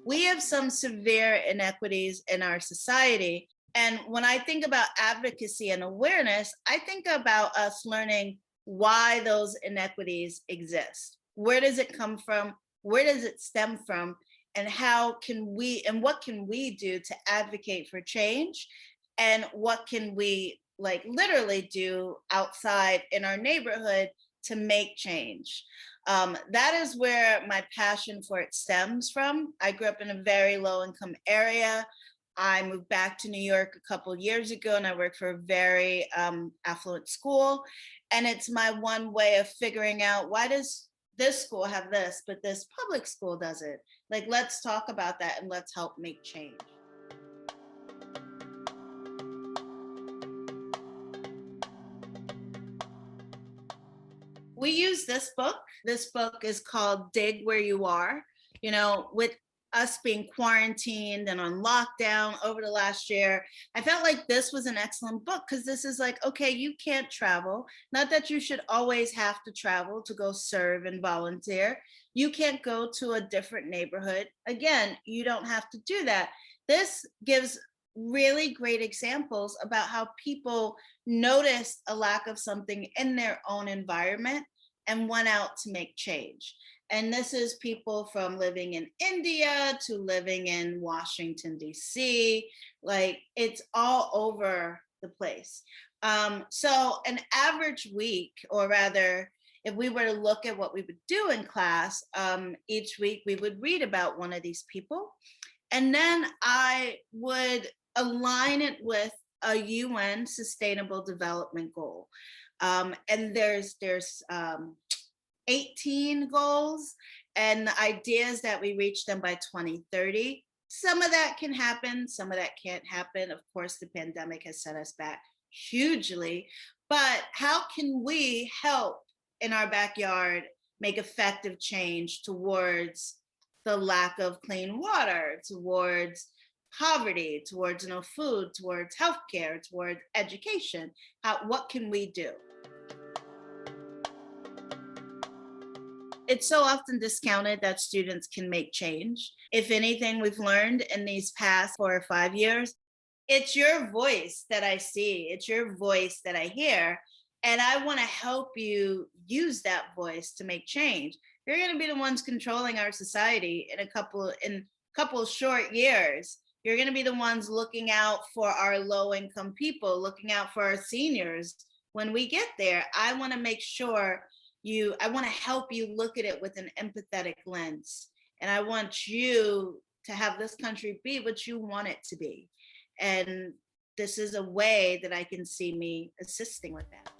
we have some severe inequities in our society. And when I think about advocacy and awareness, I think about us learning why those inequities exist. Where does it come from? Where does it stem from? And how can we, and what can we do to advocate for change? And what can we like literally do outside in our neighborhood to make change? That is where my passion for it stems from. I grew up in a very low income area. I moved back to New York a couple years ago and I work for a very affluent school. And it's my one way of figuring out, why does this school have this, but this public school doesn't? Like, let's talk about that and let's help make change. We use this book. This book is called Dig Where You Are. You know, with us being quarantined and on lockdown over the last year, I felt like this was an excellent book because this is like, okay, you can't travel. Not that you should always have to travel to go serve and volunteer. You can't go to a different neighborhood. Again, you don't have to do that. This gives really great examples about how people noticed a lack of something in their own environment and went out to make change. And this is people from living in India to living in Washington, D.C. Like, it's all over the place. So an average week, or rather, if we were to look at what we would do in class, each week we would read about one of these people. And then I would align it with a UN Sustainable Development Goal. And there's 18 goals, and the idea is that we reach them by 2030. Some of that can happen, some of that can't happen. Of course, the pandemic has set us back hugely, but how can we help in our backyard make effective change towards the lack of clean water, towards poverty, towards no food, towards healthcare, towards education? What can we do? It's so often discounted that students can make change. If anything, we've learned in these past 4 or 5 years, it's your voice that I see, it's your voice that I hear. And I want to help you use that voice to make change. You're going to be the ones controlling our society in a couple short years. You're going to be the ones looking out for our low income people, looking out for our seniors. When we get there, I want to make sure I want to help you look at it with an empathetic lens. And I want you to have this country be what you want it to be. And this is a way that I can see me assisting with that.